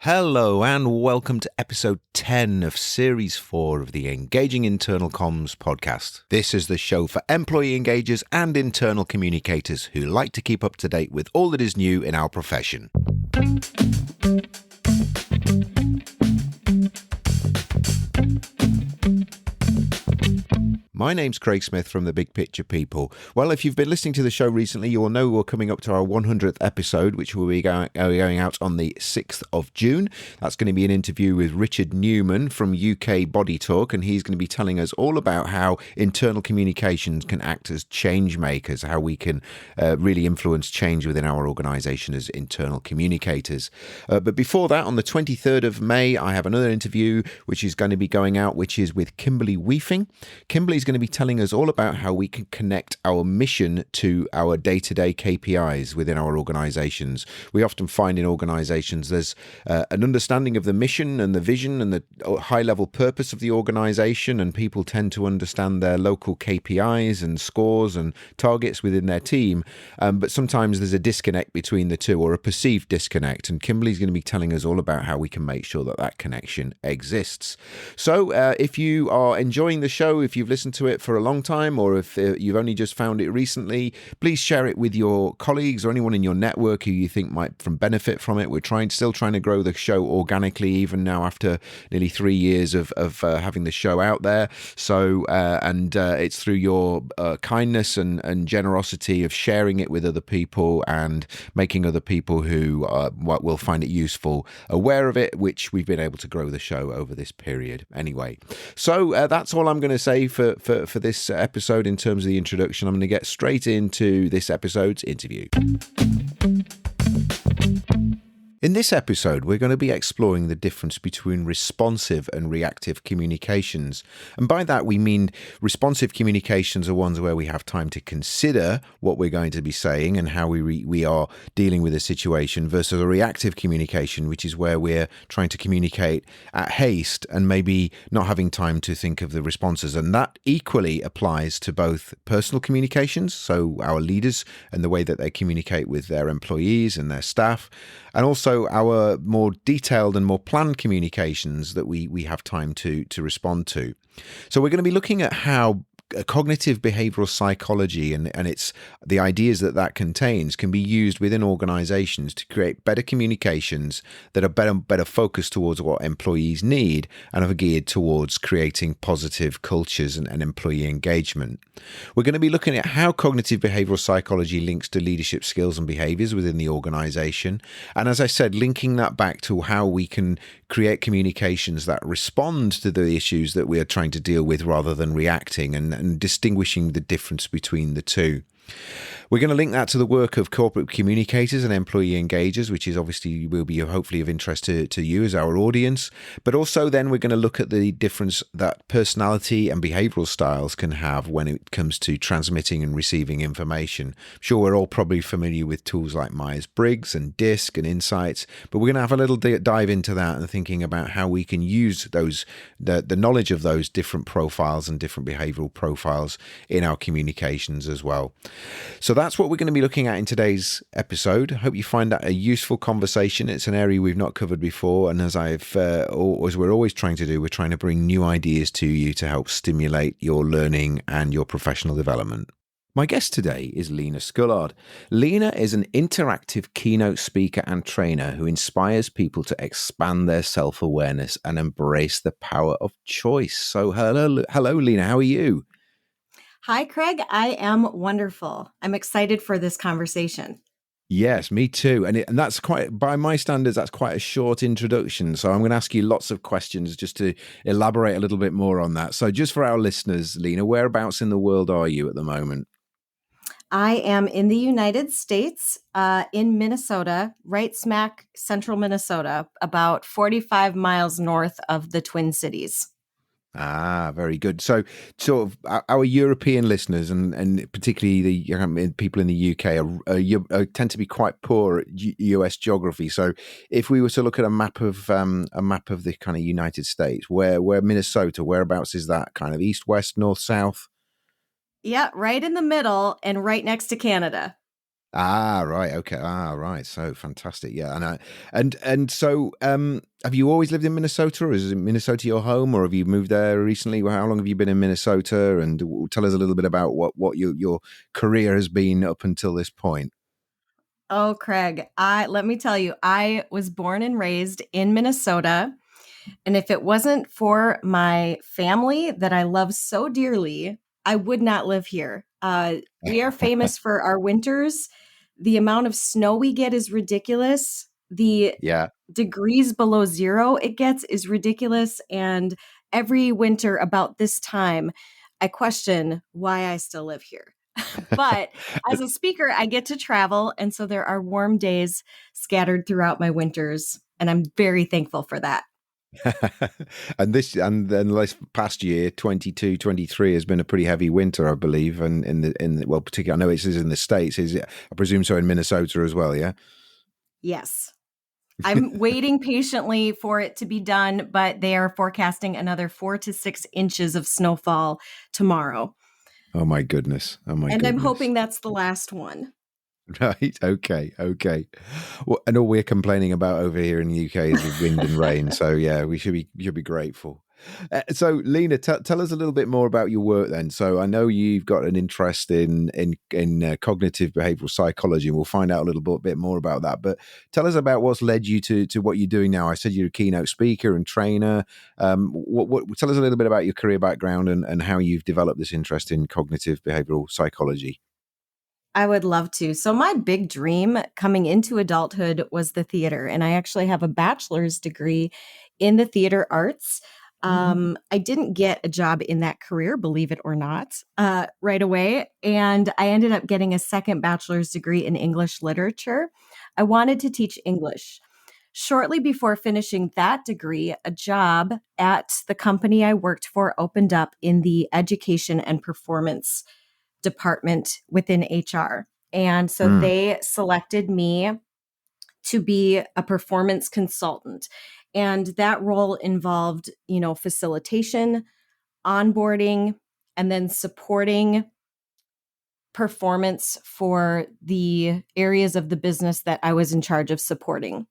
Hello and welcome to episode 10 of series 4 of the Engaging Internal Comms podcast. This is the show for employee engagers and internal communicators who like to keep up to date with all that is new in our profession. My name's Craig Smith from The Big Picture People. Well, if you've been listening to the show recently, you will know we're coming up to our 100th episode, which will be going out on the 6th of June. That's going to be an interview with Richard Newman from UK Body Talk, and he's going to be telling us all about how internal communications can act as change makers, how we can really influence change within our organisation as internal communicators. But before that, on the 23rd of May, I have another interview which is going to be going out, which is with Kimberly Weefing. Kimberly's going to be telling us all about how we can connect our mission to our day-to-day KPIs within our organizations. We often find in organizations there's an understanding of the mission and the vision and the high-level purpose of the organization, and people tend to understand their local KPIs and scores and targets within their team, but sometimes there's a disconnect between the two, or a perceived disconnect, and Kimberly's going to be telling us all about how we can make sure that that connection exists. So if you are enjoying the show, if you've listened to it for a long time, or if you've only just found it recently, please share it with your colleagues or anyone in your network who you think might benefit from it. We're still trying to grow the show organically, even now after nearly 3 years of having the show out there. So it's through your kindness and generosity of sharing it with other people and making other people who will find it useful aware of it, which we've been able to grow the show over this period. Anyway, so that's all I'm going to say for this episode in terms of the introduction. I'm going to get straight into this episode's interview. In this episode, we're going to be exploring the difference between responsive and reactive communications. And by that, we mean responsive communications are ones where we have time to consider what we're going to be saying and how we are dealing with a situation, versus a reactive communication, which is where we're trying to communicate at haste and maybe not having time to think of the responses. And that equally applies to both personal communications, so our leaders and the way that they communicate with their employees and their staff, and also our more detailed and more planned communications that we have time to respond to. So we're going to be looking at how cognitive behavioural psychology and it's the ideas that contains can be used within organisations to create better communications that are better focused towards what employees need and are geared towards creating positive cultures and employee engagement. We're going to be looking at how cognitive behavioural psychology links to leadership skills and behaviours within the organisation, and as I said, linking that back to how we can create communications that respond to the issues that we are trying to deal with rather than reacting, and distinguishing the difference between the two. We're going to link that to the work of corporate communicators and employee engagers, which is obviously will be hopefully of interest to you as our audience. But also then we're going to look at the difference that personality and behavioural styles can have when it comes to transmitting and receiving information. I'm sure we're all probably familiar with tools like Myers-Briggs and DISC and Insights, but we're going to have a little dive into that and thinking about how we can use the knowledge of those different profiles and different behavioural profiles in our communications as well. So that's what we're going to be looking at in today's episode. I hope you find that a useful conversation. It's an area we've not covered before, and as we're always trying to do, we're trying to bring new ideas to you to help stimulate your learning and your professional development. My guest today is Lena Scullard. Lena is an interactive keynote speaker and trainer who inspires people to expand their self-awareness and embrace the power of choice. So hello, Lena. How are you? Hi, Craig. I am wonderful. I'm excited for this conversation. Yes, me too. And that's quite, by my standards, that's quite a short introduction. So I'm going to ask you lots of questions just to elaborate a little bit more on that. So just for our listeners, Lena, whereabouts in the world are you at the moment? I am in the United States, in Minnesota, right smack central Minnesota, about 45 miles north of the Twin Cities. Ah, very good. So sort of our European listeners and particularly the people in the UK tend to be quite poor at US geography. So if we were to look at a map of the kind of United States, where Minnesota, whereabouts is that? Kind of east, west, north, south? Yeah, right in the middle and right next to Canada. Ah, right. Okay. Ah, right. So fantastic. Yeah. And so, have you always lived in Minnesota, or is Minnesota your home, or have you moved there recently? How long have you been in Minnesota? And tell us a little bit about what your career has been up until this point. Oh, Craig, I let me tell you, I was born and raised in Minnesota. And if it wasn't for my family that I love so dearly, I would not live here. We are famous for our winters. The amount of snow we get is ridiculous. The Yeah. degrees below zero it gets is ridiculous. And every winter about this time, I question why I still live here. But as a speaker, I get to travel. And so there are warm days scattered throughout my winters. And I'm very thankful for that. And then this past year, 22, 23 has been a pretty heavy winter, I believe, and well, particularly I know it is in the States. Is it, I presume so in Minnesota as well, yeah? Yes. I'm waiting patiently for it to be done, but they are forecasting another 4 to 6 inches of snowfall tomorrow. Oh my goodness. Oh my And I'm goodness. hoping that's the last one. Right. Okay. Okay. Well, and all we're complaining about over here in the UK is the wind and rain. So yeah, we should be grateful. So Lena, tell us a little bit more about your work then. So I know you've got an interest in cognitive behavioral psychology, and we'll find out a little bit more about that. But tell us about what's led you to what you're doing now. I said you're a keynote speaker and trainer. Tell us a little bit about your career background and how you've developed this interest in cognitive behavioral psychology. I would love to. So, my big dream coming into adulthood was the theater, and I actually have a bachelor's degree in the theater arts. I didn't get a job in that career, believe it or not, right away. And I ended up getting a second bachelor's degree in English literature. I wanted to teach English. Shortly before finishing that degree, a job at the company I worked for opened up in the education and performance department within HR. And so Mm. they selected me to be a performance consultant. And that role involved, facilitation, onboarding, and then supporting performance for the areas of the business that I was in charge of supporting.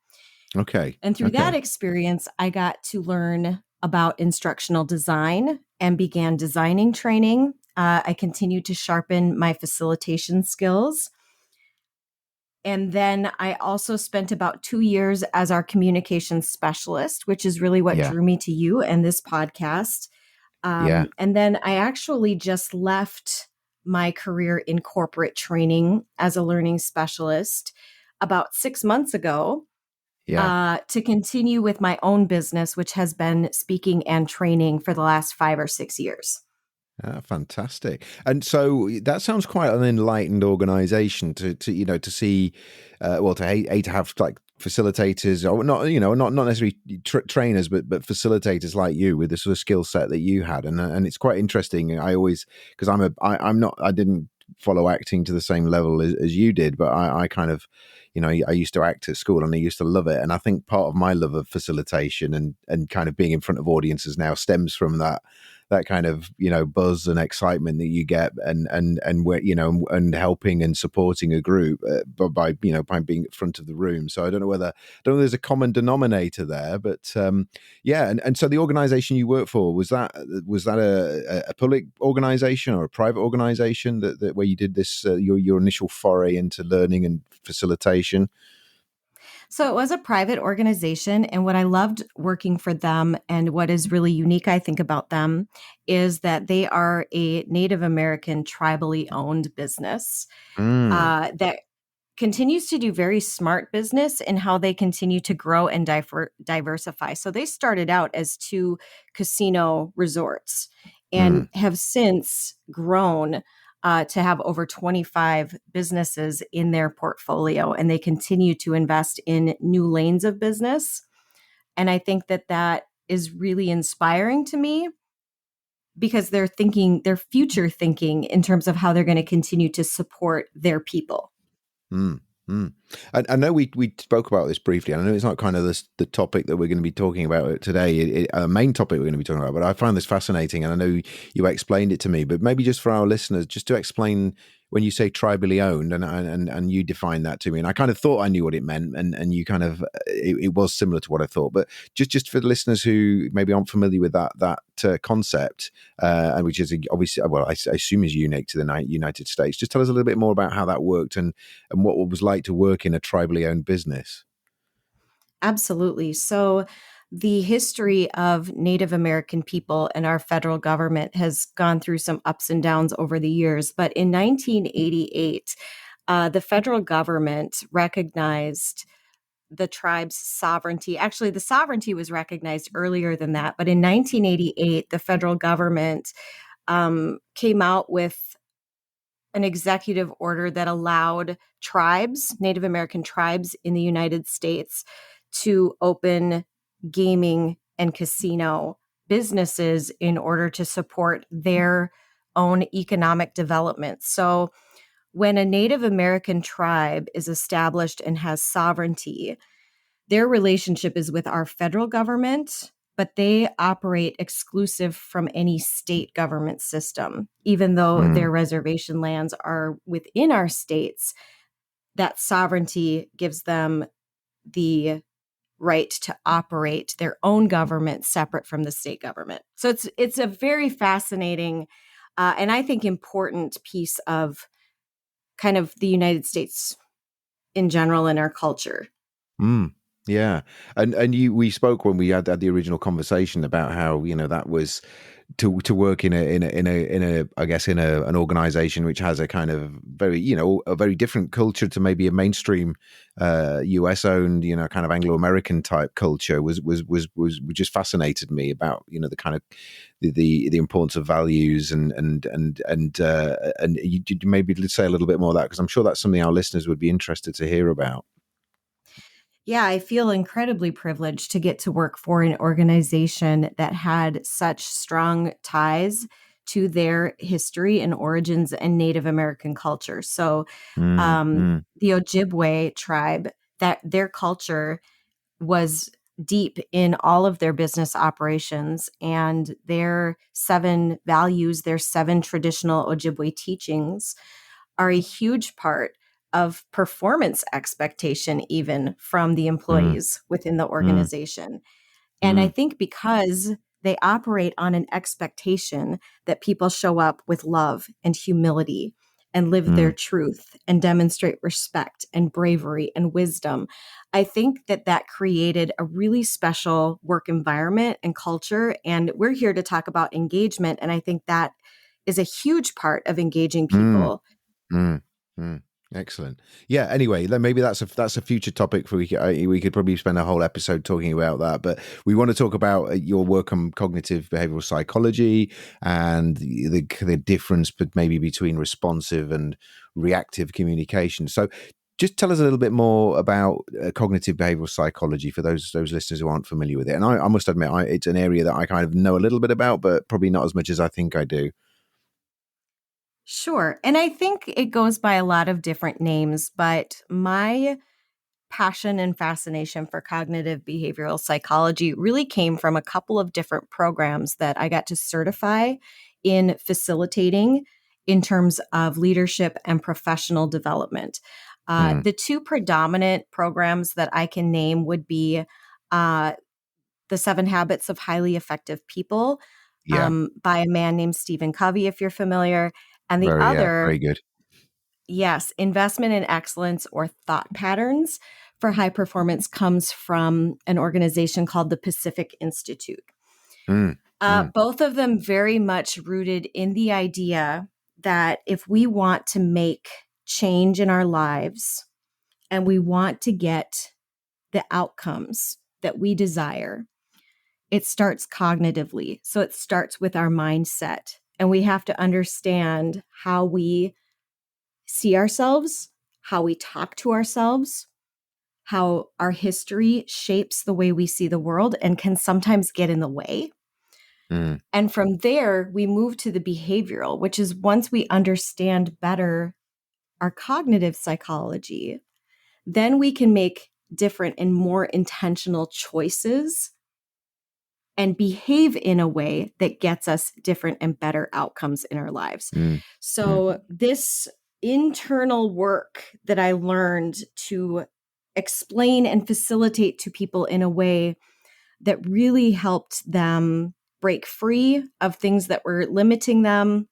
Okay. And through that Okay. experience, I got to learn about instructional design and began designing training. I continued to sharpen my facilitation skills. And then I also spent about 2 years as our communications specialist, which is really what Yeah. drew me to you and this podcast. Yeah. And then I actually just left my career in corporate training as a learning specialist about 6 months ago Yeah. to continue with my own business, which has been speaking and training for the last 5 or 6 years. Ah, fantastic. And so that sounds quite an enlightened organization to see, to have like facilitators, or not, not necessarily trainers, but facilitators like you with the sort of skill set that you had. And it's quite interesting. I always, because I'm not, I didn't follow acting to the same level as you did, but I kind of, I used to act at school and I used to love it. And I think part of my love of facilitation and kind of being in front of audiences now stems from that kind of buzz and excitement that you get and where and helping and supporting a group by being at front of the room. So I don't know if there's a common denominator there, but yeah. And so the organization you work for, was that a public organization or a private organization that where you did this your initial foray into learning and facilitation? So it was a private organization. And what I loved working for them and what is really unique, I think, about them is that they are a Native American tribally owned business Mm, that continues to do very smart business in how they continue to grow and diversify. So they started out as two casino resorts and mm. have since grown to have over 25 businesses in their portfolio. And they continue to invest in new lanes of business. And I think that that is really inspiring to me because they're future thinking in terms of how they're going to continue to support their people. Mm, mm. I know we spoke about this briefly. And I know it's not kind of the topic that we're going to be talking about today, a main topic we're going to be talking about. But I find this fascinating, and I know you explained it to me. But maybe just for our listeners, just to explain when you say tribally owned, and you define that to me, and I kind of thought I knew what it meant, and you kind of it was similar to what I thought, but just for the listeners who maybe aren't familiar with that concept, and which is obviously, well, I assume is unique to the United States. Just tell us a little bit more about how that worked and what it was like to work in a tribally owned business. Absolutely. So, the history of Native American people and our federal government has gone through some ups and downs over the years. But in 1988, the federal government recognized the tribe's sovereignty. Actually, the sovereignty was recognized earlier than that. But in 1988, the federal government came out with an executive order that allowed tribes, Native American tribes in the United States, to open gaming and casino businesses in order to support their own economic development. So, when a Native American tribe is established and has sovereignty, their relationship is with our federal government, but they operate exclusive from any state government system. Even though their reservation lands are within our states, that sovereignty gives them the right to operate their own government separate from the state government. So it's a very fascinating and I think important piece of kind of the United States in general in our culture. Yeah, and we spoke when we had the original conversation about how that was to work in a I guess in an organization which has a kind of very a very different culture to maybe a mainstream US owned kind of Anglo-American type culture was just fascinated me about the kind of the importance of values and you maybe say a little bit more of that, because I'm sure that's something our listeners would be interested to hear about. Yeah, I feel incredibly privileged to get to work for an organization that had such strong ties to their history and origins and Native American culture. So, the Ojibwe tribe, that their culture was deep in all of their business operations, and their 7 values, their 7 traditional Ojibwe teachings are a huge part of performance expectation, even from the employees within the organization. And I think because they operate on an expectation that people show up with love and humility and live their truth and demonstrate respect and bravery and wisdom, I think that created a really special work environment and culture. And we're here to talk about engagement. And I think that is a huge part of engaging people. Mm, mm. Excellent. Yeah. Anyway, then maybe that's a future topic for we could probably spend a whole episode talking about that. But we want to talk about your work on cognitive behavioral psychology and the difference, but maybe between responsive and reactive communication. So, just tell us a little bit more about cognitive behavioral psychology for those listeners who aren't familiar with it. And I must admit, it's an area that I kind of know a little bit about, but probably not as much as I think I do. Sure. And I think it goes by a lot of different names, but my passion and fascination for cognitive behavioral psychology really came from a couple of different programs that I got to certify in facilitating in terms of leadership and professional development. The 2 predominant programs that I can name would be The 7 Habits of Highly Effective People Yeah. by a man named Stephen Covey, if you're familiar. And the other, Very good. yes, Investment in Excellence or Thought Patterns for High Performance comes from an organization called the Pacific Institute. Both of them very much rooted in the idea that if we want to make change in our lives and we want to get the outcomes that we desire, it starts cognitively. So it starts with our mindset. And we have to understand how we see ourselves, how we talk to ourselves, how our history shapes the way we see the world and can sometimes get in the way. And from there, we move to the behavioral, which is once we understand better our cognitive psychology, then we can make different and more intentional choices and behave in a way that gets us different and better outcomes in our lives. So this internal work that I learned to explain and facilitate to people in a way that really helped them break free of things that were limiting them,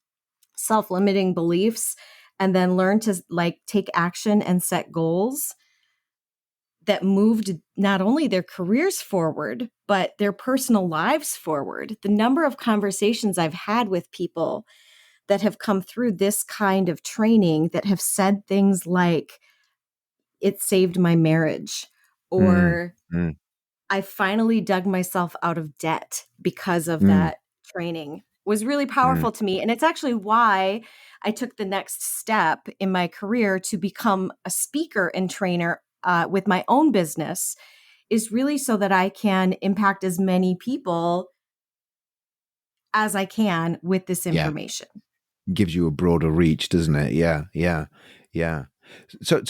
self-limiting beliefs, and then learn to like take action and set goals that moved not only their careers forward, but their personal lives forward. The number of conversations I've had with people that have come through this kind of training that have said things like, it saved my marriage, Mm, or mm, I finally dug myself out of debt because of mm, that training, was really mm. powerful to me. And it's actually why I took the next step in my career to become a speaker and trainer with my own business, is really so that I can impact as many people as I can with this Yeah. information. Gives you a broader reach, doesn't it? Yeah, yeah, yeah. So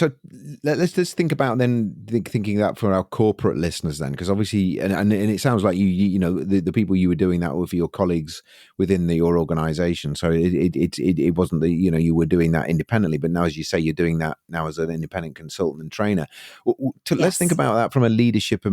let's just think about then thinking that for our corporate listeners then, because obviously, and it sounds like you know the people you were doing that with your colleagues within your organization. So it wasn't that you know you were doing that independently, but now as you say you're doing that now as an independent consultant and trainer. Let's think Yes. about that from a leadership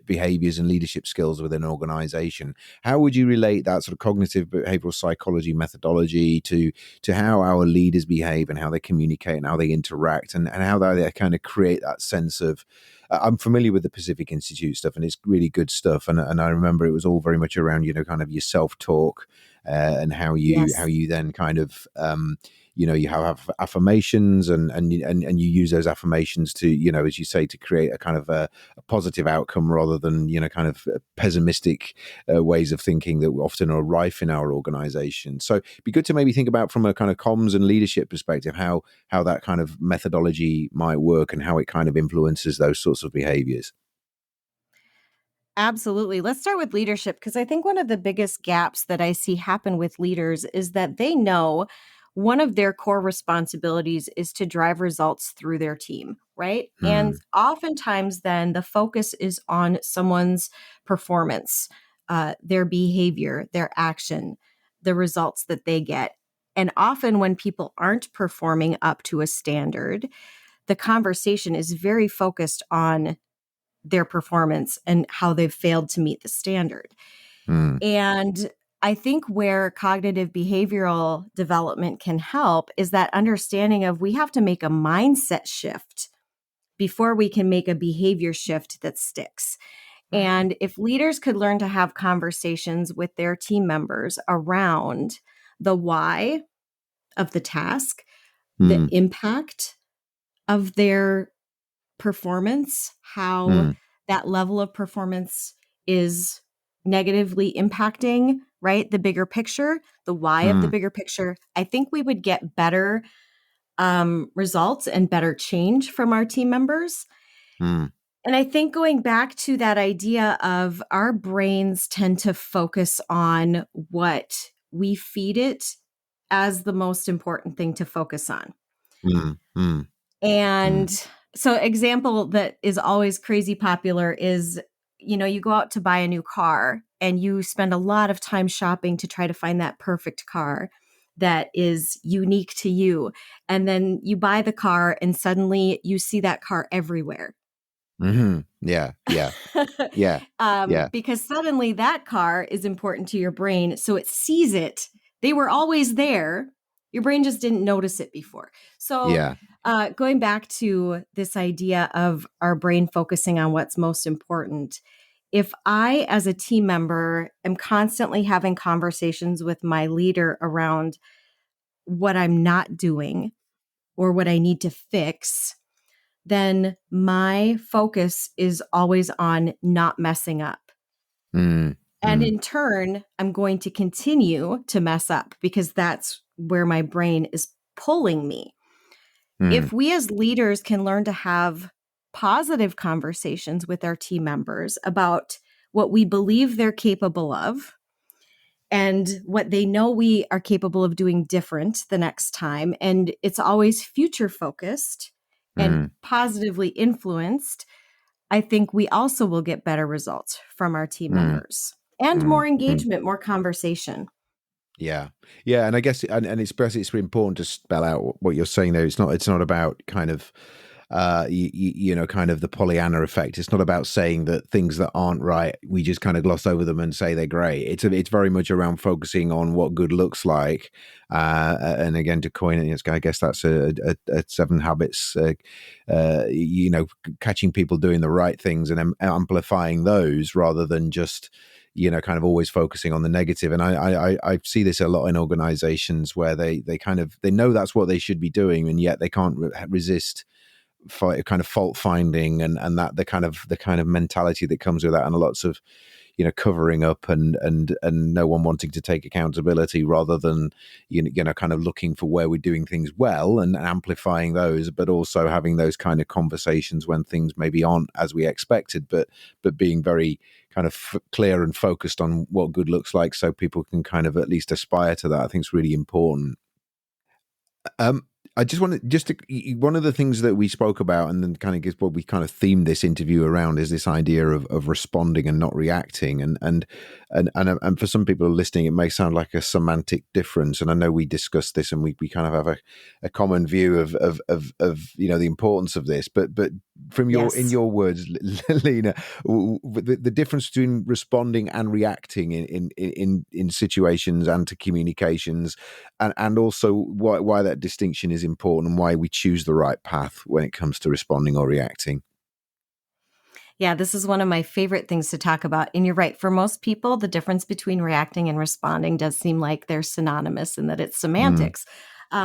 behaviors and leadership skills within an organization. How would you relate that sort of cognitive behavioral psychology methodology to how our leaders behave and how they communicate and how they interact and how they kind of create that sense of I'm familiar with the Pacific Institute stuff and it's really good stuff and I remember it was all very much around you know kind of your self-talk and how Yes. you then kind of you know you have affirmations and you use those affirmations to you know as you say to create a kind of a positive outcome rather than you know kind of pessimistic ways of thinking that often are rife in our organization. So it'd be good to maybe think about from a kind of comms and leadership perspective how that kind of methodology might work and how it kind of influences those sorts of behaviors. Absolutely. Let's start with leadership because I think one of the biggest gaps that I see happen with leaders is that they know one of their core responsibilities is to drive results through their team, right? And Mm, oftentimes, then the focus is on someone's performance, their behavior, their action, the results that they get. And often, when people aren't performing up to a standard, the conversation is very focused on their performance and how they've failed to meet the standard. mm, And I think where cognitive behavioral development can help is that understanding of we have to make a mindset shift before we can make a behavior shift that sticks. And if leaders could learn to have conversations with their team members around the why of the task, the mm, impact of their performance, how mm, that level of performance is negatively impacting, right? The bigger picture, the why of the mm, bigger picture. I think we would get better results and better change from our team members. mm, And I think going back to that idea of our brains tend to focus on what we feed it as the most important thing to focus on. mm, mm, mm, And so example that is always crazy popular is, you go out to buy a new car and you spend a lot of time shopping to try to find that perfect car that is unique to you. And then you buy the car and suddenly you see that car everywhere. mm. Yeah, yeah, yeah, yeah, Because suddenly that car is important to your brain. So it sees it. They were always there. Your brain just didn't notice it before. So, yeah. going back to this idea of our brain focusing on what's most important, if I, as a team member, am constantly having conversations with my leader around what I'm not doing or what I need to fix, then my focus is always on not messing up. Mm, And mm, in turn, I'm going to continue to mess up because that's where my brain is pulling me. mm, If we as leaders can learn to have positive conversations with our team members about what we believe they're capable of and what they know we are capable of doing different the next time, and it's always future focused and mm, positively influenced, I think we also will get better results from our team mm, members and mm, more mm. engagement, more conversation. Yeah, yeah, and I guess, and it's really important to spell out what you're saying there. It's not about kind of, kind of the Pollyanna effect. It's not about saying that things that aren't right, we just kind of gloss over them and say they're great. It's very much around focusing on what good looks like. And again, to coin it, I guess that's a Seven Habits. Catching people doing the right things and amplifying those rather than just kind of always focusing on the negative. And I see this a lot in organizations where they know that's what they should be doing, and yet they can't resist kind of fault finding and that the kind of mentality that comes with that, and lots of covering up and no one wanting to take accountability, rather than kind of looking for where we're doing things well and amplifying those, but also having those kind of conversations when things maybe aren't as we expected, but being very kind of clear and focused on what good looks like, so people can kind of at least aspire to that. I think it's really important. Um, I just wanted one of the things that we spoke about, and then kind of what we kind of themed this interview around, is this idea of responding and not reacting, and for some people listening, it may sound like a semantic difference. And I know we discussed this, and we kind of have a common view of the importance of this. But from in Yes. your words, Lena, the difference between responding and reacting in situations and to communications, and also why that distinction is important, and why we choose the right path when it comes to responding or reacting. Yeah, this is one of my favorite things to talk about. And you're right. For most people, the difference between reacting and responding does seem like they're synonymous and that it's Mm, semantics.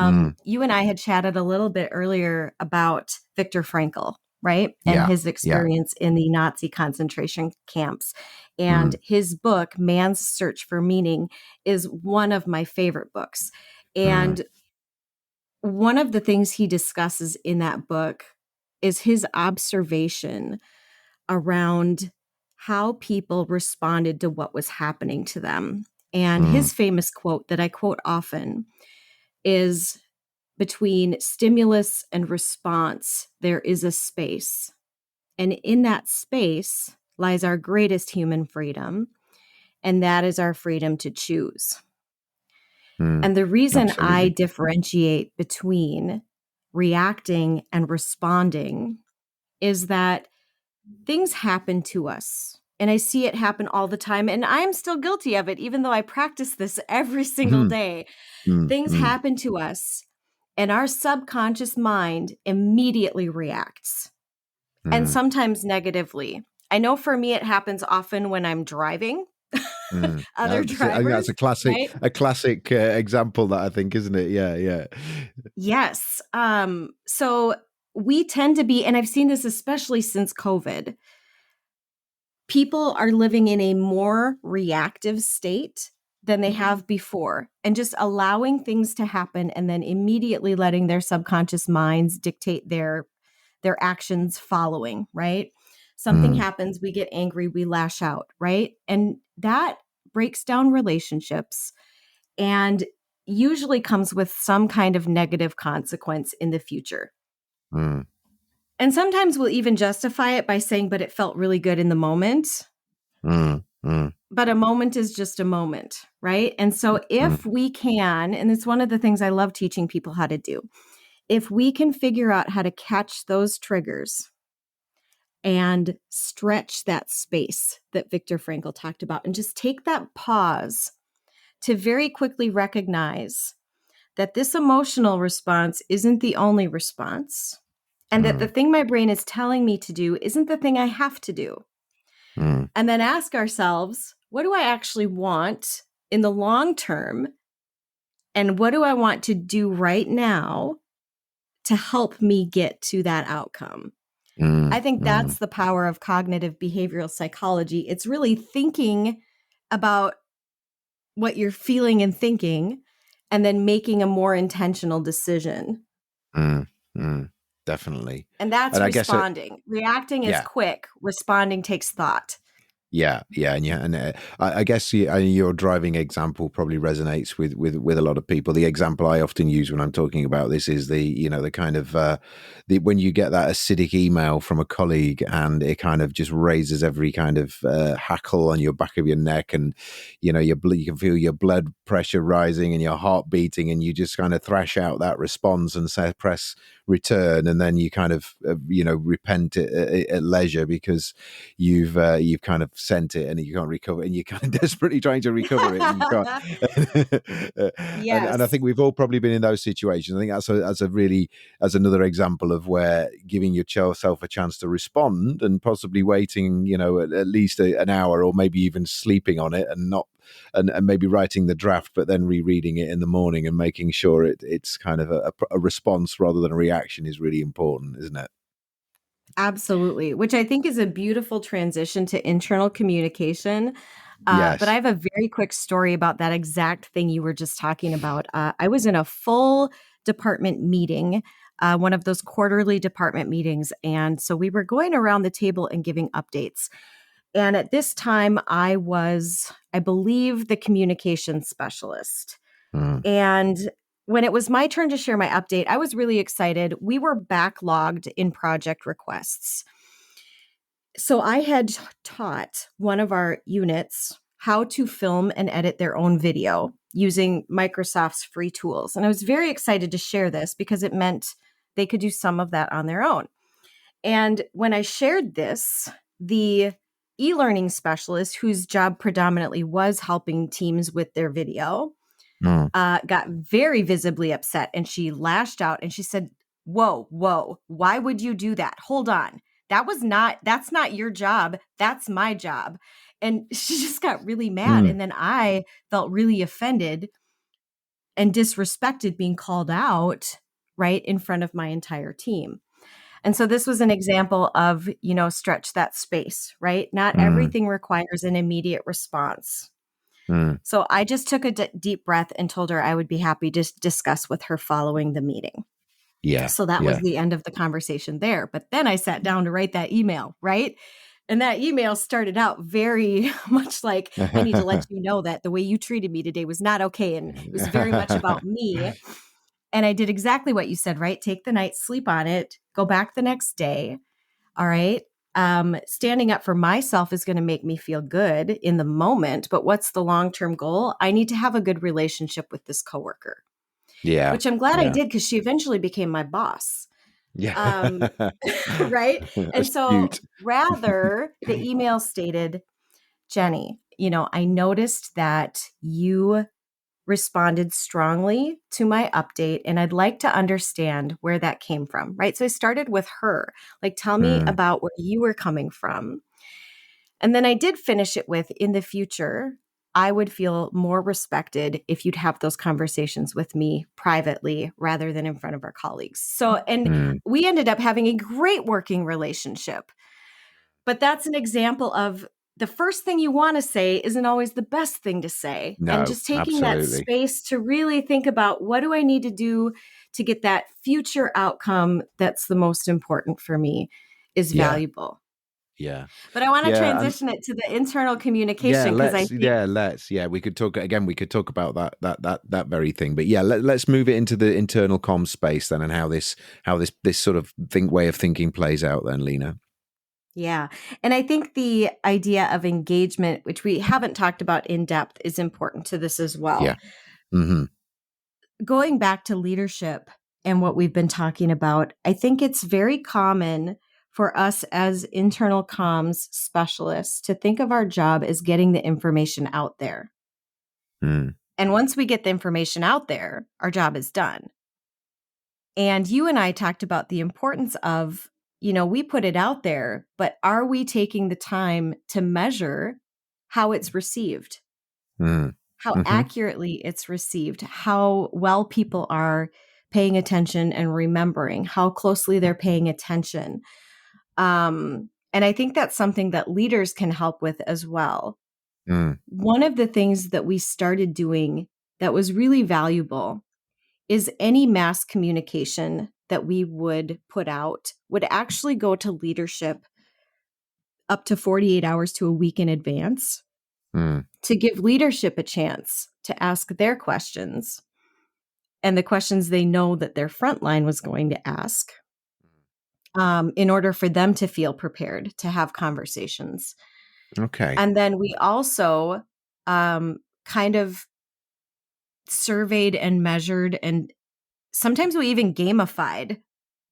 mm, You and I had chatted a little bit earlier about Viktor Frankl, right? And yeah, his yeah. experience in the Nazi concentration camps. And Mm, his book, Man's Search for Meaning, is one of my favorite books. mm, And one of the things he discusses in that book is his observation around how people responded to what was happening to them. And mm, his famous quote that I quote often is, between stimulus and response, there is a space. And in that space lies our greatest human freedom, and that is our freedom to choose. mm, And the reason I absolutely. differentiate between reacting and responding is that things happen to us. And I see it happen all the time. And I'm still guilty of it, even though I practice this every single Mm, day. mm, Things mm, happen to us, and our subconscious mind immediately reacts, and mm, sometimes negatively. I know for me, it happens often when I'm driving mm. other I think that's drivers, right? a classic example, that I think, isn't it? Yeah, yeah. Yes. So we tend to be, and I've seen this especially since COVID, people are living in a more reactive state than they have before, and just allowing things to happen and then immediately letting their subconscious minds dictate their actions following, right? Something Mm, happens, we get angry, we lash out, right? And that breaks down relationships and usually comes with some kind of negative consequence in the future. mm, And sometimes we'll even justify it by saying, but it felt really good in the moment. mm, mm, But a moment is just a moment, right? And so if mm, we can, and it's one of the things I love teaching people how to do, if we can figure out how to catch those triggers and stretch that space that Viktor Frankl talked about, and just take that pause to very quickly recognize that this emotional response isn't the only response, and that the mm, thing my brain is telling me to do isn't the thing I have to do. mm, And then ask ourselves, what do I actually want in the long term? And what do I want to do right now to help me get to that outcome? mm, I think mm, that's the power of cognitive behavioral psychology. It's really thinking about what you're feeling and thinking, and then making a more intentional decision. mm, mm. Definitely. And that's And I guess it, responding. Reacting is yeah. quick, responding takes thought. Yeah, and I guess your driving example probably resonates with a lot of people. The example I often use when I'm talking about this is the kind of when you get that acidic email from a colleague and it kind of just raises every kind of hackle on your back of your neck, and you can feel your blood pressure rising and your heart beating, and you just kind of thrash out that response and say press return, and then you kind of repent at leisure because you've kind of sent it and you can't recover, and you're kind of desperately trying to recover it and you can't. And I Yes. think we've all probably been in those situations. I think that's another example of where giving yourself a chance to respond and possibly waiting, at least an hour or maybe even sleeping on it and not. And maybe writing the draft, but then rereading it in the morning and making sure it's kind of a response rather than a reaction is really important, isn't it? Absolutely, which I think is a beautiful transition to internal communication. But I Yes. have a very quick story about that exact thing you were just talking about. I was in a full department meeting, one of those quarterly department meetings. And so we were going around the table and giving updates. And at this time, I was, I believe, the communication specialist. Mm, And when it was my turn to share my update, I was really excited. We were backlogged in project requests. So I had taught one of our units how to film and edit their own video using Microsoft's free tools. And I was very excited to share this because it meant they could do some of that on their own. And when I shared this, the e learning specialist, whose job predominantly was helping teams with their video, mm, got very visibly upset, and she lashed out and she said, "Whoa, whoa, why would you do that? Hold on. That's not your job. That's my job." And she just got really mad. mm. And then I felt really offended and disrespected being called out right in front of my entire team. And so this was an example of, stretch that space, right? Not Mm, everything requires an immediate response. mm. So I just took a deep breath and told her I would be happy to discuss with her following the meeting. Yeah, So that was yeah. the end of the conversation there. But then I sat down to write that email, right? And that email started out very much like, I need to let you know that the way you treated me today was not okay. And it was very much about me. And I did exactly what you said, right? Take the night, sleep on it, go back the next day. All right. Standing up for myself is going to make me feel good in the moment. But what's the long term goal? I need to have a good relationship with this coworker, Yeah, which I'm glad I yeah, did because she eventually became my boss. yeah. Um, right. And so Astute. rather, the email stated, Jenny, I noticed that you responded strongly to my update, and I'd like to understand where that came from, right? So I started with her, like, tell me Mm, about where you were coming from. And then I did finish it with, in the future, I would feel more respected if you'd have those conversations with me privately rather than in front of our colleagues. So, and mm. we ended up having a great working relationship. But that's an example of the first thing you want to say isn't always the best thing to say. And No, just taking that absolutely. space to really think about, what do I need to do to get that future outcome that's the most important for me, is Yeah, valuable. yeah, But I want to yeah, and transition it to the internal communication because I think, we could talk again. We could talk about that very thing. But yeah, let's move it into the internal comm space then, and how this sort of way of thinking plays out then, Lena. yeah. And I think the idea of engagement, which we haven't talked about in depth, is important to this as well. Yeah. Hmm. Going back to leadership and what we've been talking about, I think it's very common for us as internal comms specialists to think of our job as getting the information out there. Mm, And once we get the information out there, our job is done. And you and I talked about the importance of, we put it out there, but are we taking the time to measure how it's received, mm, how hmm. accurately it's received, how well people are paying attention and remembering, how closely they're paying attention? And I think that's something that leaders can help with as well. Mm, One of the things that we started doing that was really valuable is any mass communication that we would put out would actually go to leadership up to 48 hours to a week in advance Mm. to give leadership a chance to ask their questions and the questions they know that their frontline was going to ask, in order for them to feel prepared to have conversations. Okay. And then we also kind of surveyed and measured, and sometimes we even gamified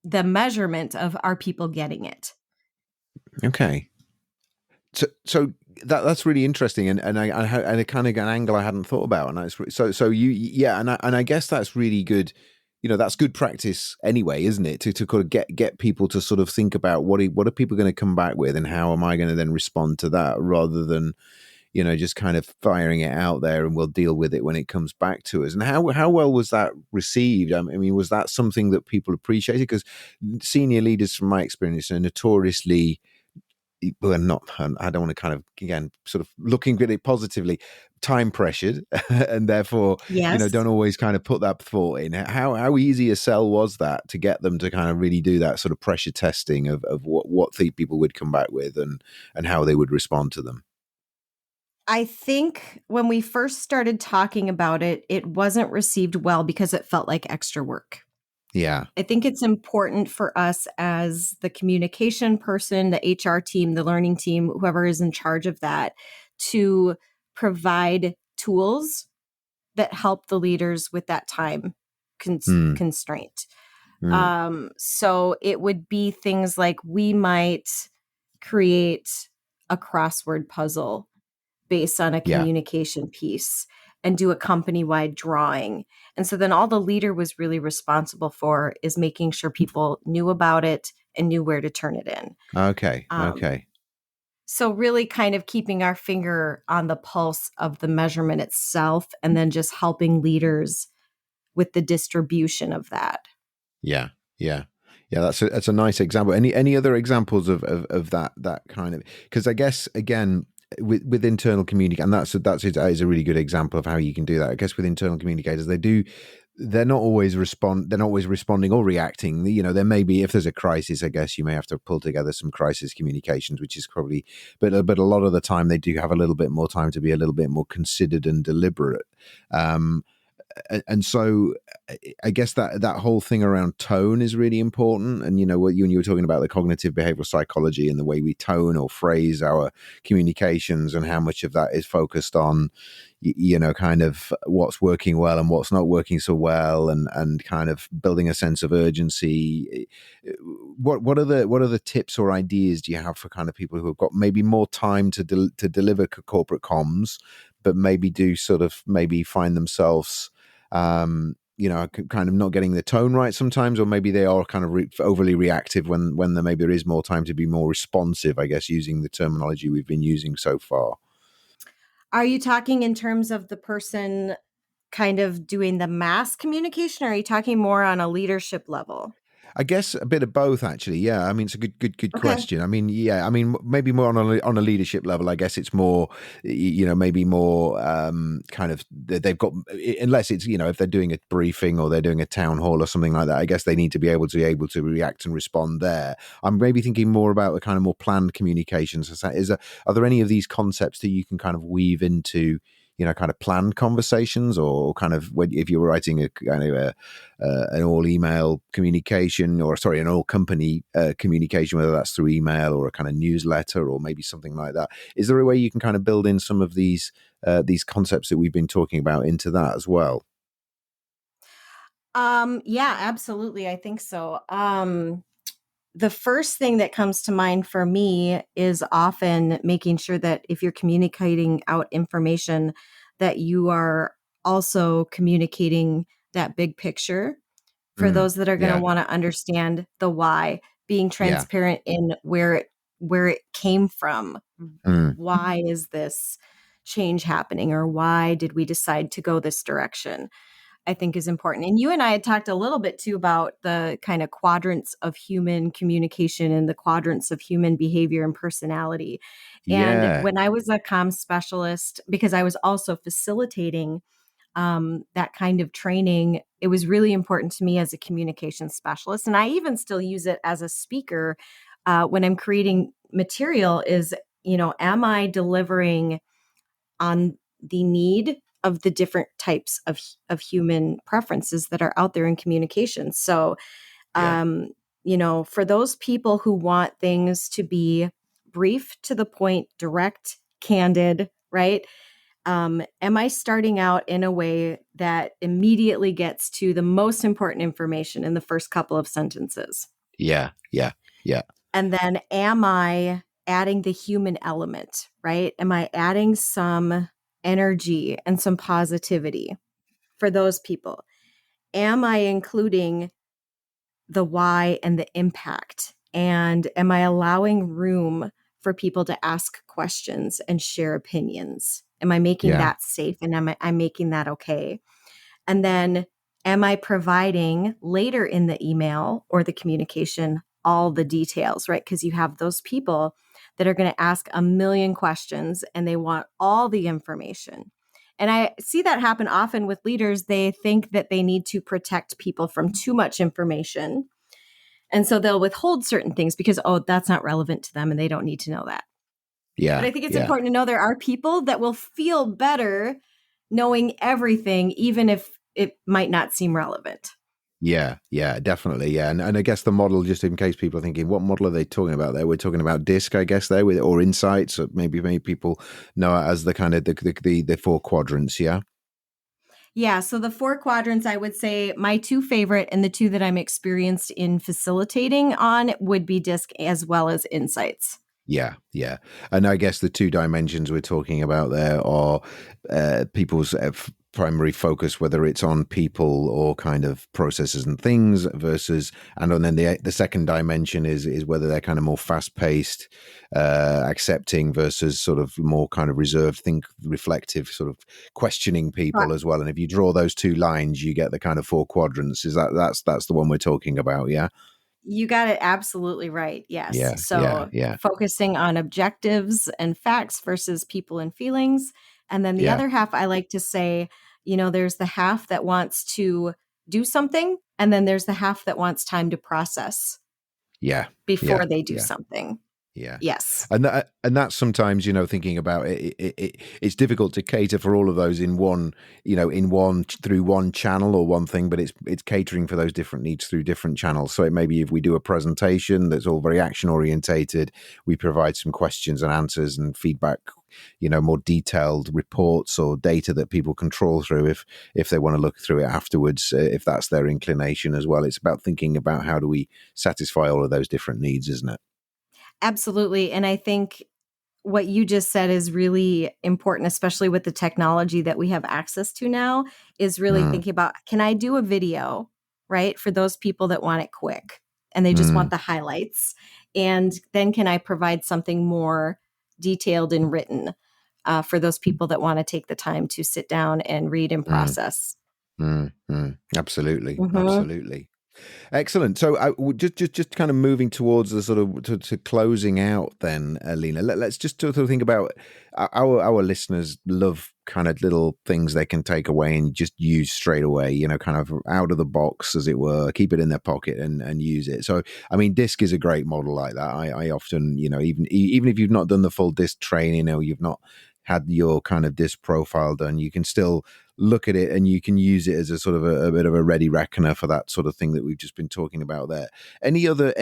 the measurement of, are people getting it? Okay. So that's really interesting, and a kind of an angle I hadn't thought about, and so you, yeah, and I guess that's really good. That's good practice anyway, isn't it? To kind of get people to sort of think about what are people going to come back with, and how am I going to then respond to that, rather than just kind of firing it out there, and we'll deal with it when it comes back to us. And how well was that received? I mean, was that something that people appreciated? Because senior leaders, from my experience, are notoriously, well, not, I don't want to kind of, again, sort of looking at it positively, time pressured, and therefore, Yes. don't always kind of put that thought in. How easy a sell was that to get them to kind of really do that sort of pressure testing of what the people would come back with, and how they would respond to them? I think when we first started talking about it, it wasn't received well because it felt like extra work. Yeah. I think it's important for us as the communication person, the HR team, the learning team, whoever is in charge of that, to provide tools that help the leaders with that time Mm, constraint. mm, So it would be things like we might create a crossword puzzle based on a yeah. communication piece and do a company-wide drawing. And so then all the leader was really responsible for is making sure people knew about it and knew where to turn it in. Okay. Um, Okay. so really kind of keeping our finger on the pulse of the measurement itself and then just helping leaders with the distribution of that. Yeah. Yeah. Yeah. That's a nice example. Any other examples of that kind of? Because I guess, again, with internal communicate, and that is a really good example of how you can do that. I guess with internal communicators, they're not always responding or reacting. There may be, if there's a crisis, I guess you may have to pull together some crisis communications, which is probably, but a lot of the time they do have a little bit more time to be a little bit more considered and deliberate. Um, and so I guess that whole thing around tone is really important. And what you were talking about, the cognitive behavioral psychology and the way we tone or phrase our communications, and how much of that is focused on kind of what's working well and what's not working so well, and kind of building a sense of urgency. What are the tips or ideas do you have for kind of people who have got maybe more time to deliver corporate comms, but maybe do sort of maybe find themselves kind of not getting the tone right sometimes, or maybe they are kind of overly reactive when there is more time to be more responsive, I guess, using the terminology we've been using so far. Are you talking in terms of the person kind of doing the mass communication, or are you talking more on a leadership level? I guess a bit of both, actually. Yeah, I mean, it's a good Okay. question. I mean, yeah, I mean, maybe more on a leadership level. I guess it's more, maybe more kind of they've got, unless it's if they're doing a briefing or they're doing a town hall or something like that. I guess they need to be able to react and respond there. I'm maybe thinking more about the kind of more planned communications. Are there any of these concepts that you can kind of weave into kind of planned conversations, or kind of if you were writing a kind of an all email communication, or sorry, an all company communication, whether that's through email or a kind of newsletter or maybe something like that. Is there a way you can kind of build in some of these concepts that we've been talking about into that as well? Yeah, absolutely. I think so. The first thing that comes to mind for me is often making sure that if you're communicating out information, that you are also communicating that big picture for Mm, those that are going to yeah, want to understand the why, being yeah, transparent in where it came from. mm, Why is this change happening, or why did we decide to go this direction? I think is important. And you and I had talked a little bit too about the kind of quadrants of human communication and the quadrants of human behavior and personality. And yeah, when I was a comm specialist, because I was also facilitating that kind of training, it was really important to me as a communication specialist. And I even still use it as a speaker when I'm creating material is, am I delivering on the need of the different types of human preferences that are out there in communication? So, Yeah. for those people who want things to be brief, to the point, direct, candid, right? Am I starting out in a way that immediately gets to the most important information in the first couple of sentences? Yeah. Yeah. Yeah. And then am I adding the human element, right? Am I adding some energy and some positivity for those people? Am I including the why and the impact? And am I allowing room for people to ask questions and share opinions? Am I making Yeah. that safe, and am I making that okay? And then am I providing later in the email or the communication all the details, right? Because you have those people that are going to ask a million questions and they want all the information. And I see that happen often with leaders. They think that they need to protect people from too much information. And so they'll withhold certain things because, oh, that's not relevant to them and they don't need to know that. But Yeah. I think it's Yeah. important to know there are people that will feel better knowing everything, even if it might not seem relevant. Yeah, yeah, definitely. Yeah. And I guess the model, just in case people are thinking, what model are they talking about there? We're talking about DISC, I guess, there, with, or insights, or maybe people know it as the kind of the four quadrants. Yeah. Yeah. So the four quadrants, I would say my two favorite and the two that I'm experienced in facilitating on would be DISC as well as insights. Yeah, yeah. And I guess the two dimensions we're talking about there are people's primary focus, whether it's on people or kind of processes and things versus, and then the second dimension is whether they're kind of more fast paced, accepting versus sort of more kind of reserved, think reflective, sort of questioning people as well. And if you draw those two lines, you get the kind of four quadrants. Is that's the one we're talking about? Yeah. You got it absolutely right. Yes. Yeah, yeah, So yeah, focusing on objectives and facts versus people and feelings. And then the yeah, other half, I like to say, there's the half that wants to do something, and then there's the half that wants time to process yeah, before yeah, they do yeah. something. Yeah, Yes. and that's sometimes, thinking about it's difficult to cater for all of those in one, through one channel or one thing, but it's catering for those different needs through different channels. So it maybe if we do a presentation that's all very action orientated, we provide some questions and answers and feedback, more detailed reports or data that people can trawl through if they want to look through it afterwards, if that's their inclination as well. It's about thinking about how do we satisfy all of those different needs, isn't it? Absolutely. And I think what you just said is really important, especially with the technology that we have access to now, is really Mm, thinking about, can I do a video, right? For those people that want it quick and they just want mm, the highlights. And then can I provide something more detailed and written for those people that want to take the time to sit down and read and mm. process? Absolutely, Mm-hmm. absolutely. Excellent. So, just kind of moving towards the sort of to closing out, then, Lena. Let's just sort of think about our listeners love kind of little things they can take away and just use straight away. Kind of out of the box, as it were. Keep it in their pocket and use it. So, I mean, DISC is a great model like that. I often, even if you've not done the full DISC training or you've not had your kind of DISC profile done, you can still look at it and you can use it as a sort of a bit of a ready reckoner for that sort of thing that we've just been talking about there. Any other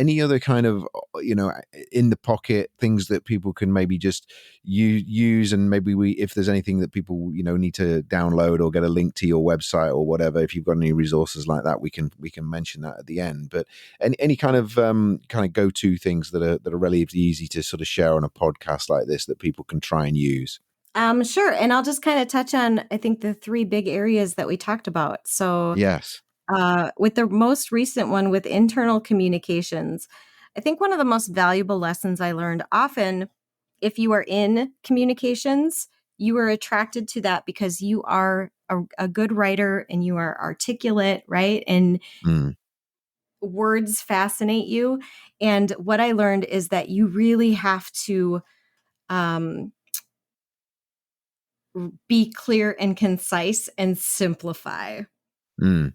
kind of, in the pocket things that people can maybe just use, and maybe if there's anything that people need to download or get a link to your website or whatever, if you've got any resources like that, we can mention that at the end. But any kind of go-to things that are relatively easy to sort of share on a podcast like this that people can try and use. Sure. And I'll just kind of touch on, I think, the three big areas that we talked about. So, Yes. with the most recent one with internal communications, I think one of the most valuable lessons I learned often, if you are in communications, you are attracted to that because you are a good writer and you are articulate, right? And Mm, words fascinate you. And what I learned is that you really have to um, be clear and concise and simplify. mm.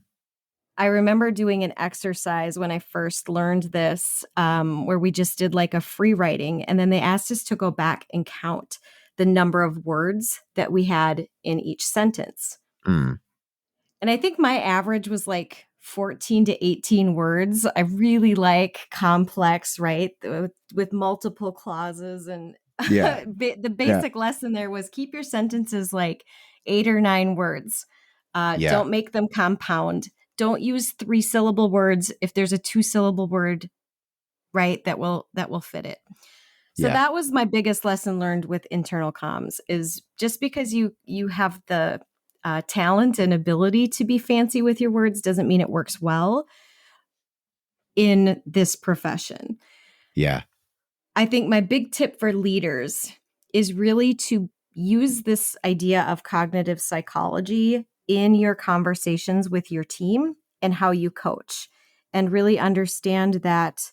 I remember doing an exercise when I first learned this, where we just did like a free writing, and then they asked us to go back and count the number of words that we had in each sentence. Mm. And I think my average was like 14 to 18 words. I really like complex, right? With multiple clauses. And Yeah. the Yeah. basic lesson there was keep your sentences like 8 or 9 words. Yeah. Don't make them compound. Don't use 3-syllable words if there's a 2-syllable word, right? That will fit it. So Yeah. that was my biggest lesson learned with internal comms is just because you have the talent and ability to be fancy with your words doesn't mean it works well in this profession. Yeah. I think my big tip for leaders is really to use this idea of cognitive psychology in your conversations with your team and how you coach, and really understand that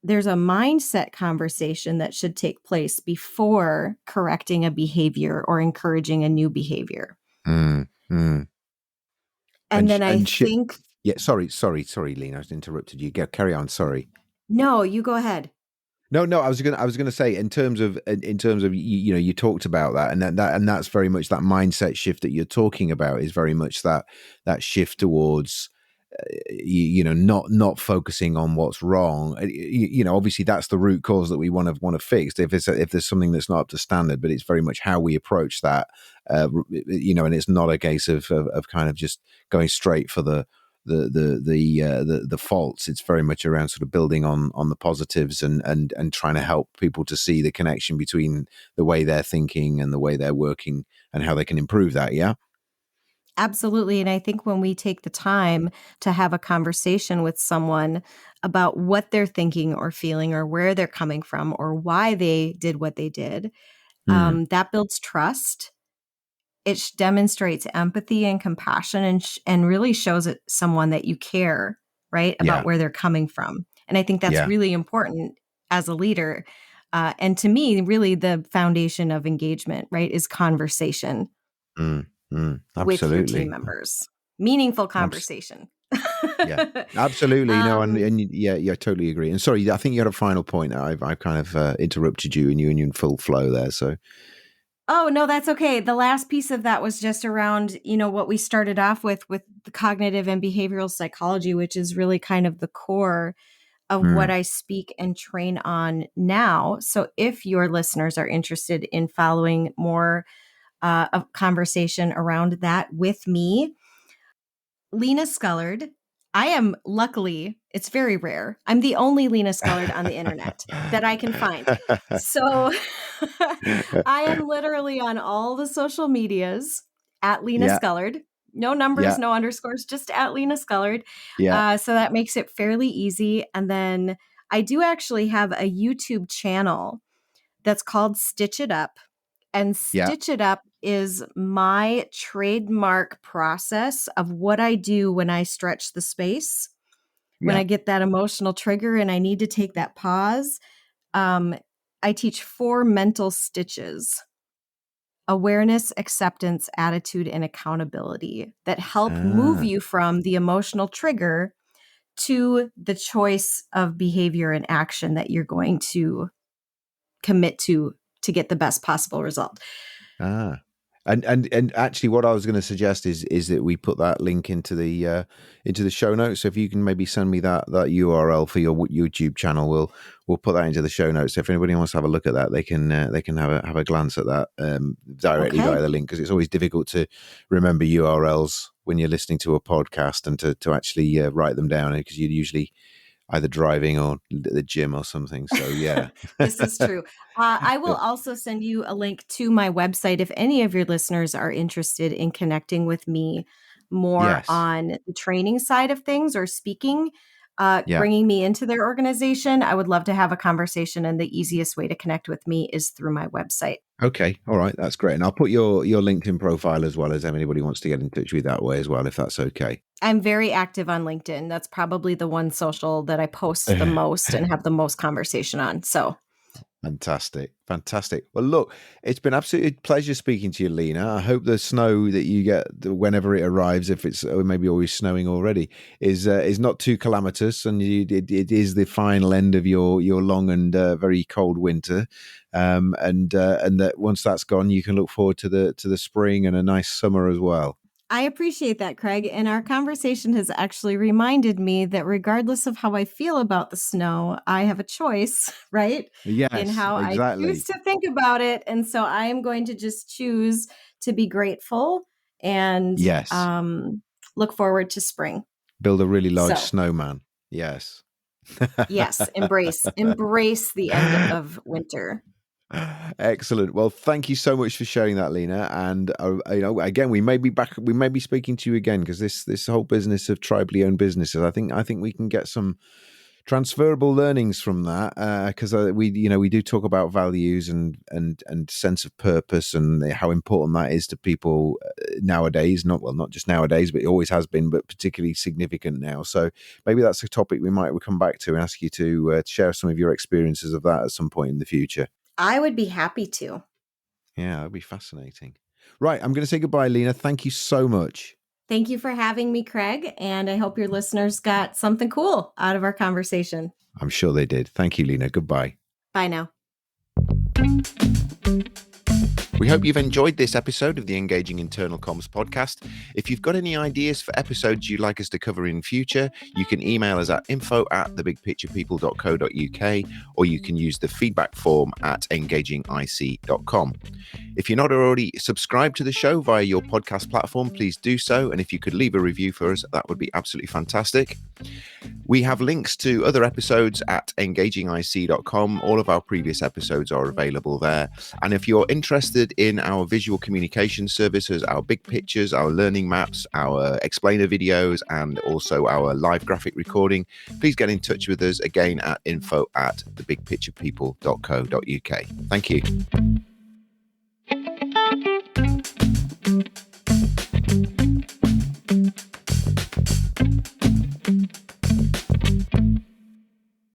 there's a mindset conversation that should take place before correcting a behavior or encouraging a new behavior. Mm. Mm. And then I And think, yeah. Sorry, Lena. I just interrupted you. Go, carry on. Sorry. no, you go ahead. No. I was gonna say in terms of you talked about that, and that's very much that mindset shift that you're talking about is very much that shift towards not focusing on what's wrong. Obviously that's the root cause that we want to fix if there's something that's not up to standard, but it's very much how we approach that. And it's not a case of kind of just going straight for the faults. It's very much around sort of building on the positives and trying to help people to see the connection between the way they're thinking and the way they're working and how they can improve that. Yeah. Absolutely. And I think when we take the time to have a conversation with someone about what they're thinking or feeling or where they're coming from or why they did what they did, Mm. that builds trust. It demonstrates empathy and compassion, and really shows it someone that you care, right, about Yeah. where they're coming from. And I think that's Yeah. really important as a leader. And to me, really the foundation of engagement, right, is conversation Mm. Mm. with your team Absolutely. members. Meaningful Abs- conversation. yeah. Absolutely. No. um, Yeah. I totally agree. And sorry, I think you had a final point. I've kind of interrupted you, and you're in full flow there. So oh, no, that's okay. The last piece of that was just around, what we started off with the cognitive and behavioral psychology, which is really kind of the core of what mm. I speak and train on now. So if your listeners are interested in following more of conversation around that with me, Lena Scullard. I am luckily, it's very rare. I'm the only Lena Scullard on the internet that I can find. So I am literally on all the social medias at Lena Yeah. Scullard. No numbers, Yeah. no underscores, just at Lena Scullard. Yeah. So that makes it fairly easy. And then I do actually have a YouTube channel that's called Stitch It Up. And Yeah. Stitch It Up is my trademark process of what I do when I stretch the space, when Yeah. I get that emotional trigger and I need to take that pause. Um, I teach 4 mental stitches: awareness, acceptance, attitude, and accountability, that help move Ah. you from the emotional trigger to the choice of behavior and action that you're going to commit to get the best possible result. Ah. And actually, what I was going to suggest is that we put that link into the show notes. So if you can maybe send me that URL for your YouTube channel, we'll put that into the show notes. So if anybody wants to have a look at that, they can have a glance at that directly Okay. via the link, because it's always difficult to remember URLs when you're listening to a podcast and to actually write them down, because you're usually either driving or at the gym or something. So yeah. This is true. I will also send you a link to my website if any of your listeners are interested in connecting with me more Yes. on the training side of things or speaking, Yeah. bringing me into their organization. I would love to have a conversation, and the easiest way to connect with me is through my website. Okay. All right. That's great. And I'll put your LinkedIn profile as well, as anybody wants to get in touch with that way as well, if that's okay. I'm very active on LinkedIn. That's probably the one social that I post the most and have the most conversation on. So Fantastic. Fantastic. Well, look, it's been absolutely a pleasure speaking to you, Lena. I hope the snow that you get whenever it arrives, if it's maybe always snowing already, is not too calamitous, and it is the final end of your long and very cold winter. And that once that's gone, you can look forward to the spring and a nice summer as well. I appreciate that, Craig. And our conversation has actually reminded me that regardless of how I feel about the snow, I have a choice, right? In Yes, how I choose exactly. to think about it. And so I am going to just choose to be grateful and Yes. look forward to spring. Build a really large So, snowman. Yes. yes, embrace the end of winter. Excellent. Well, thank you so much for sharing that, Lena. And again, we may be back. We may be speaking to you again because this whole business of tribally owned businesses, I think we can get some transferable learnings from that, because we do talk about values and sense of purpose and how important that is to people nowadays. Not just nowadays, but it always has been, but particularly significant now. So maybe that's a topic we might come back to and ask you to share some of your experiences of that at some point in the future. I would be happy to. Yeah, that'd be fascinating. Right, I'm going to say goodbye, Lena. Thank you so much. Thank you for having me, Craig. And I hope your listeners got something cool out of our conversation. I'm sure they did. Thank you, Lena. Goodbye. Bye now. We hope you've enjoyed this episode of the Engaging Internal Comms podcast. If you've got any ideas for episodes you'd like us to cover in future, you can email us at info@thebigpicturepeople.co.uk, or you can use the feedback form at engagingic.com. If you're not already subscribed to the show via your podcast platform, please do so. And if you could leave a review for us, that would be absolutely fantastic. We have links to other episodes at engagingic.com. All of our previous episodes are available there. And if you're interested in our visual communication services, our big pictures, our learning maps, our explainer videos, and also our live graphic recording, please get in touch with us again at info@thebigpicturepeople.co.uk. Thank you.